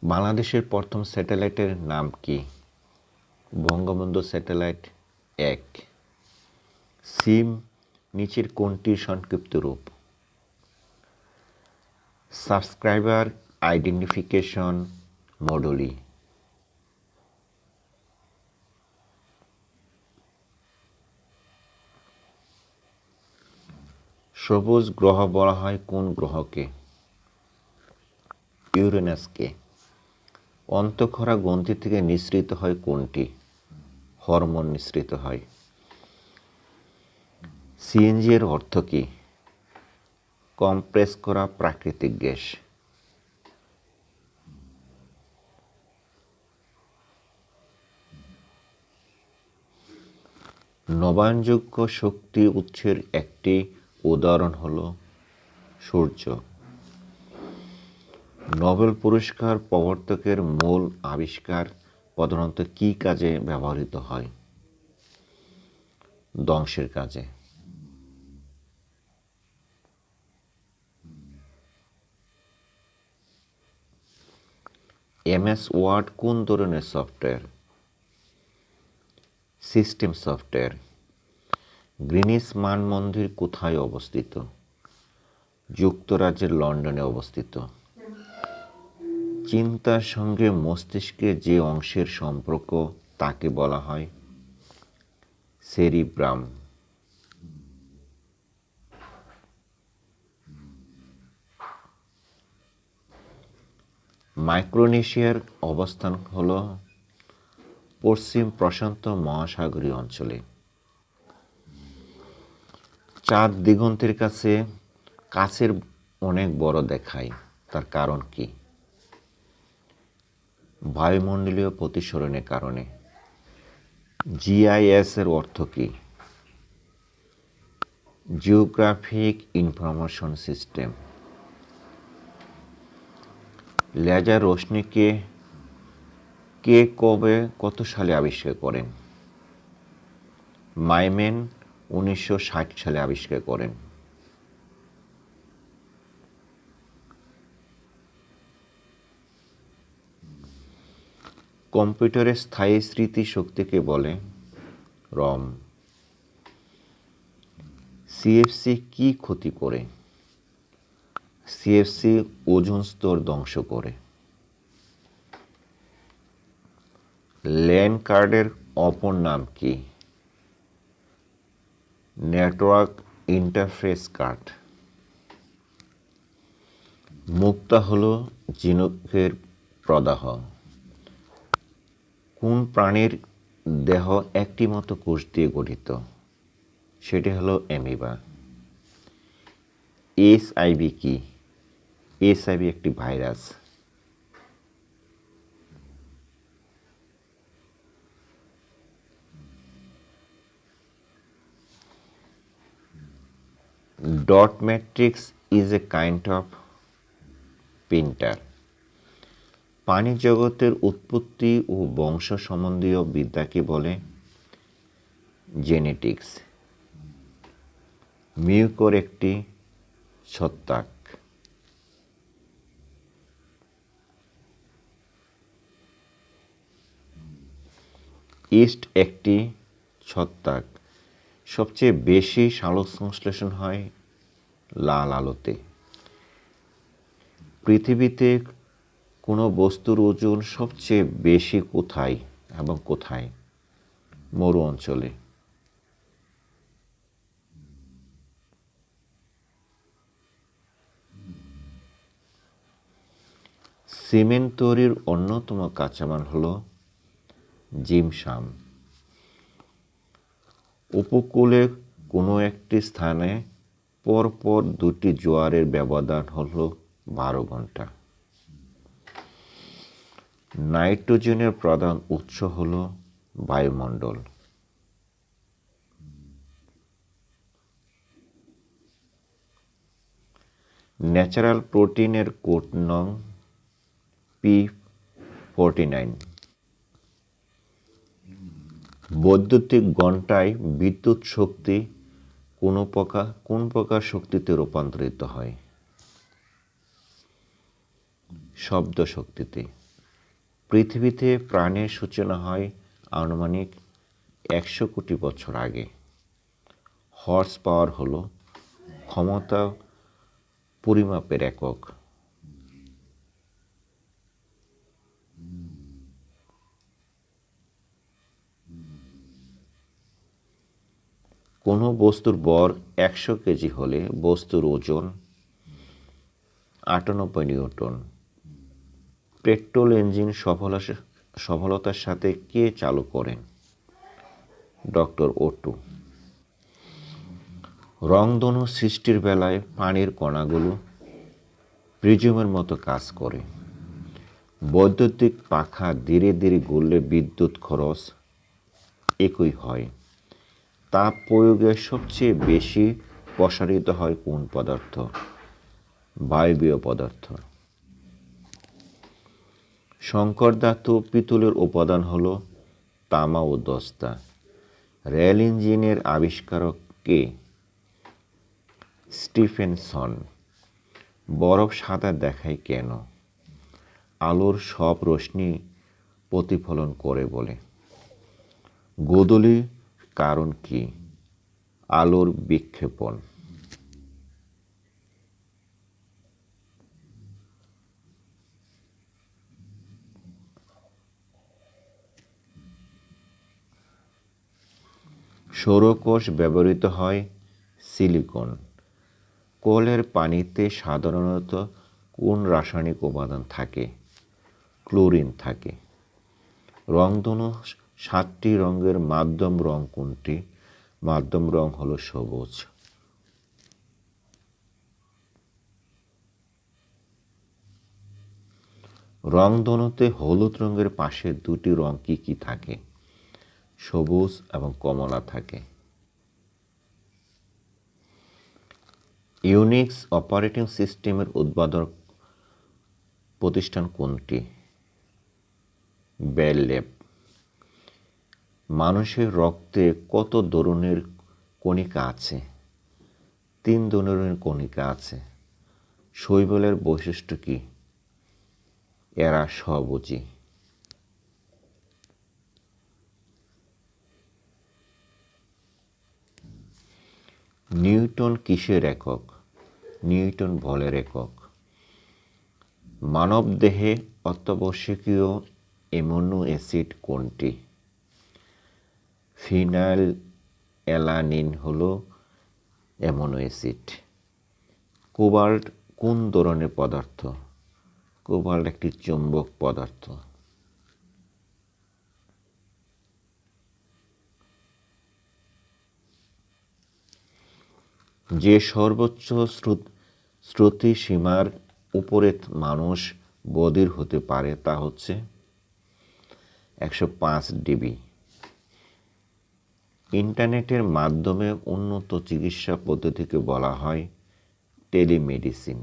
বাংলাদেশের প্রথম স্যাটেলাইটের নাম কি? বঙ্গবন্ধু স্যাটেলাইট 1। সিম নিচের কোনটির সংক্ষিপ্ত রূপ? Subscriber identification module. সবুজ গ্রহ বলা হয় কোন গ্রহকে? ইউরেনাসকে। অন্তঃক্ষরা গ্রন্থি থেকে নিঃসৃত হয় কোনটি? হরমোন নিঃসৃত হয়। সিএনজি এর অর্থ কি? কম্প্রেস করা প্রাকৃতিক গ্যাস। নবায়নযোগ্য শক্তি উৎসের একটি উদাহরণ হল সূর্য। নোবেল পুরস্কার প্রবর্তকের মূল আবিষ্কার প্রধানত কী কাজে ব্যবহৃত হয়? ধ্বংসের কাজে। এমএস ওয়ার্ড কোন ধরনের সফটওয়্যার? System software. গ্রিনিচ মান মন্দির কোথায় অবস্থিত? যুক্তরাজ্যের লন্ডনে অবস্থিত। চিন্তার সঙ্গে মস্তিষ্কের যে অংশের সম্পর্ক তাকে বলা হয় সেরিব্রাম। মাইক্রোনেশিয়ার অবস্থান হল পশ্চিম প্রশান্ত মহাসাগরীয় অঞ্চলে। চাঁদ দিগন্তের কাছে কাছের অনেক বড় দেখায়, তার কারণ কি? বায়ুমণ্ডলীয় প্রতিসরণের কারণে। জিআইএস এর অর্থ কি? Geographic information system. লেজার রশ্মিকে কে কবে কত সালে আবিষ্কার করেন? মাইম্যান 1960 সালে আবিষ্কার করেন। কম্পিউটারের স্থায়ী স্মৃতি শক্তিকে বলে রম। সিএফসি কি ক্ষতি করে? সিএফসি ওজোন স্তর ধ্বংস করে। ল্যান কার্ডের অপর নাম কি? Network interface card. মুক্তা হল ঝিনুকের প্রদাহ। কোন প্রাণীর দেহ একটি মতো কোষ দিয়ে গঠিত? সেটি হলো অ্যামিবা। এইচআইভি কি? এইচআইভি একটি virus. Dot matrix is a kind of printer. প্রাণী জগতের উৎপত্তি ও বংশ সম্বন্ধীয় বিদ্যাকে বলে জেনেটিক্স। মিউকর একটি ছত্রাক। ইস্ট একটি ছত্রাক। সবচেয়ে বেশি সালোক সংশ্লেষণ হয় লাল আলোতে। পৃথিবীতে কোনো বস্তুর ওজন সবচেয়ে বেশি কোথায় এবং কোথায়? মরু অঞ্চলে। সিমেন্ট তৈরির অন্যতম কাঁচামাল হল জিপসাম। উপকূলে কোনো একটি স্থানে পরপর দুটি জোয়ারের ব্যবধান হল 12 ঘন্টা। নাইট্রোজেনের প্রধান উৎস হল বায়ুমণ্ডল। ন্যাচারাল প্রোটিনের কোড নং P49। বৈদ্যুতিক ঘণ্টায় বিদ্যুৎ শক্তি কোন প্রকার শক্তিতে রূপান্তরিত হয়? শব্দ শক্তিতে। পৃথিবীতে প্রাণের সূচনা হয় আনুমানিক 100 কোটি বছর আগে। হর্স পাওয়ার হলো ক্ষমতা পরিমাপের একক। কোনো বস্তুর ভর 100 কেজি হলে বস্তুর ওজন 98 নিউটন। পেট্রোল ইঞ্জিন সফলতার সাথে কে চালু করেন? ডক্টর ওটু। রংধনু সৃষ্টির বেলায় পানির কণাগুলো প্রিজমের মতো কাজ করে। বৈদ্যুতিক পাখা ধীরে ধীরে ঘুরলে বিদ্যুৎ খরচ একই হয়। তাপ প্রয়োগে সবচেয়ে বেশি প্রসারিত হয় কোন পদার্থ? বায়বীয় পদার্থ। সংকর ধাতু পিতলের উপাদান হল তামা ও দস্তা। রেল ইঞ্জিনের আবিষ্কারক কে? স্টিফেনসন। বরফ সাদা দেখায় কেন? আলোর সব রশ্মি প্রতিফলন করে বলে। গোধূলির কারণ কি? আলোর বিক্ষেপণ। সৌরকোষ ব্যবহৃত হয় সিলিকন। কলের পানিতে সাধারণত কোন রাসায়নিক উপাদান থাকে? ক্লোরিন থাকে। রংধনু 7টি রঙের মাধ্যম রং কোনটি? মাধ্যম রং হলো সবুজ। রংধনুতে হলুদ রঙের পাশে দুটি রং কি কি থাকে? সবুজ এবং কমলা থাকে। ইউনিক্স অপারেটিং সিস্টেমের উদ্ভাবক প্রতিষ্ঠান কোনটি? Bell lab. মানুষের রক্তে কত ধরনের কণিকা আছে? 3 ধরনের কণিকা আছে। শৈবালের বৈশিষ্ট্য কি? এরা স্বভোজী। নিউটন কিসের একক? নিউটন বলের একক। মানবদেহে অত্যাবশ্যকীয় অ্যামিনো অ্যাসিড কোনটি? ফিনাইল অ্যালানিন হলো অ্যামিনো অ্যাসিড। কোবাল্ট কোন ধরনের পদার্থ? কোবাল্ট একটি চুম্বক পদার্থ। যে সর্বোচ্চ শ্রুতি সীমার উপরে মানুষ বধির হতে পারে তা হচ্ছে 105 ডিবি। ইন্টারনেটের মাধ্যমে উন্নত চিকিৎসা পদ্ধতিকে বলা হয় টেলিমেডিসিন।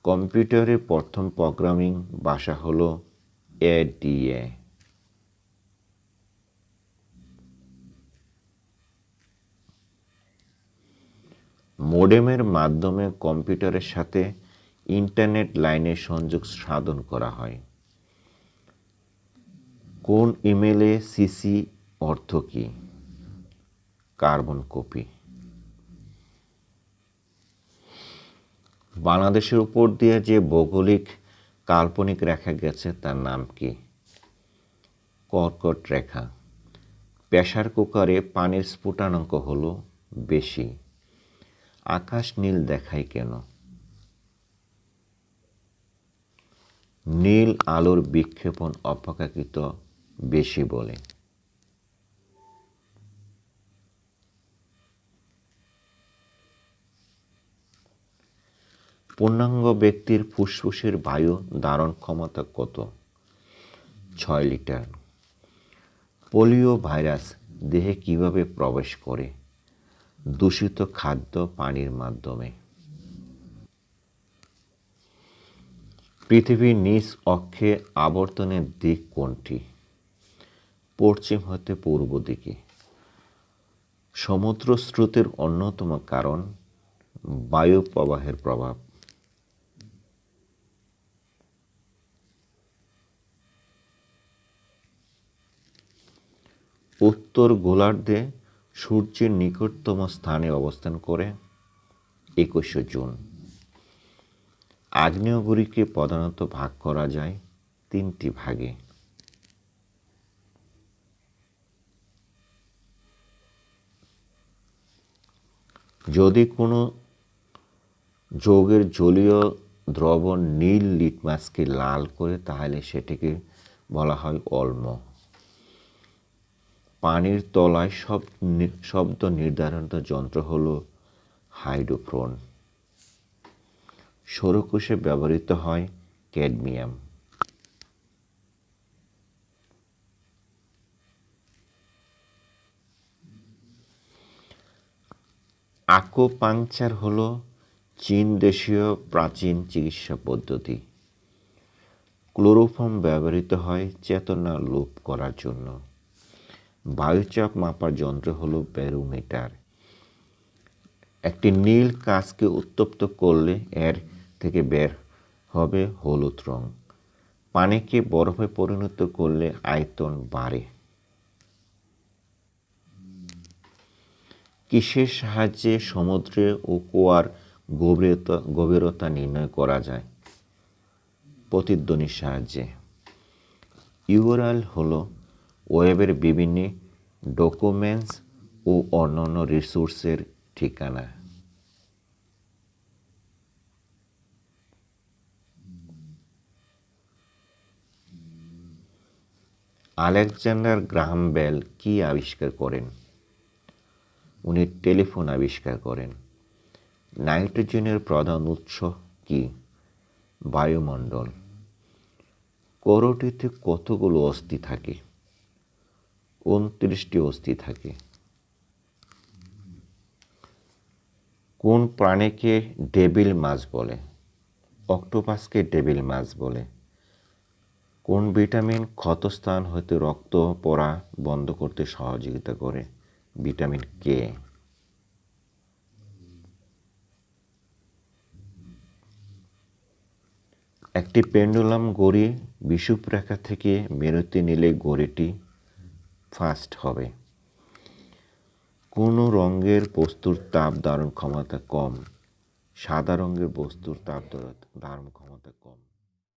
কম্পিউটারের প্রথম প্রোগ্রামিং ভাষা হলো এডিএ। মোডেমের মাধ্যমে কম্পিউটারের সাথে ইন্টারনেট লাইনের সংযোগ সাধন করা হয়। কোন ইমেলে সিসি অর্থ কি? Carbon copy. বাংলাদেশের উপর দিয়ে যে ভৌগোলিক কাল্পনিক রেখা গেছে তার নাম কি? কর্কট রেখা। প্রেসার কুকারে পানির স্ফুটনাঙ্ক হলো বেশি। আকাশ নীল দেখায় কেন? নীল আলোর বিক্ষেপণ অপেক্ষাকৃত বেশি বলে। পূর্ণাঙ্গ ব্যক্তির ফুসফুসের বায়ু ধারণ ক্ষমতা কত? 6 লিটার। পোলিও ভাইরাস দেহে কিভাবে প্রবেশ করে? দূষিত খাদ্য পানির মাধ্যমে। পৃথিবীর নিজ অক্ষে আবর্তনের দিক কোনটি? পশ্চিম হতে পূর্ব দিকে। সমুদ্র স্রোতের অন্যতম কারণ বায়ু প্রবাহের প্রভাব। উত্তর গোলার্ধে সূর্যের নিকটতম স্থানে অবস্থান করে 21শে জুন। আগ্নেয়গিরিকে প্রধানত ভাগ করা যায় 3টি ভাগে। যদি কোনো যৌগের জলীয় দ্রবণ নীল লিটমাসকে লাল করে তাহলে সেটিকে বলা হয় অম্ল। পানির তলায় শব্দ নির্ধারণ যন্ত্র হল হাইড্রোফোন। সৌরকোষে ব্যবহৃত হয় ক্যাডমিয়াম। আকুপাংচার হল চীন দেশীয় প্রাচীন চিকিৎসা পদ্ধতি। ক্লোরোফর্ম ব্যবহৃত হয় চেতনা লোপ করার জন্য। বায়ুচাপ মাপার যন্ত্র হল ব্যারোমিটার। একটি নীল কাঁচকে উত্তপ্ত করলে এর থেকে বের হবে হলুদ রং। পানিকে বরফে পরিণত করলে আয়তন বাড়ে। কিসের সাহায্যে সমুদ্রে ও কুয়ার গভীরতা নির্ণয় করা যায়? প্রতিধ্বনির সাহায্যে। ইউআরএল হল ওয়েবের বিভিন্ন ডকুমেন্টস ও অন্যান্য রিসোর্সের ঠিকানা। আলেকজান্ডার গ্রাহাম বেল কি আবিষ্কার করেন? উনি টেলিফোন আবিষ্কার করেন। নাইট্রোজেনের প্রধান উৎস কি? বায়ুমণ্ডল। করটিতে কতগুলো অস্থি থাকে? 29টি অস্থি থাকে। কোন প্রাণীকে ডেভিল মাছ বলে? অক্টোপাসকে ডেভিল মাছ বলে। কোন ভিটামিন ক্ষতস্থান হতে রক্ত পড়া বন্ধ করতে সহযোগিতা করে? Vitamin K. একটি পেন্ডুলাম ঘড়ি বিষুবরেখা থেকে মেরুতে নিলে ঘড়িটি ফাস্ট হবে। কোন রঙের বস্তুর তাপ ধারণ ক্ষমতা কম? সাদা রঙের বস্তুর তাপ ধারণ ক্ষমতা কম।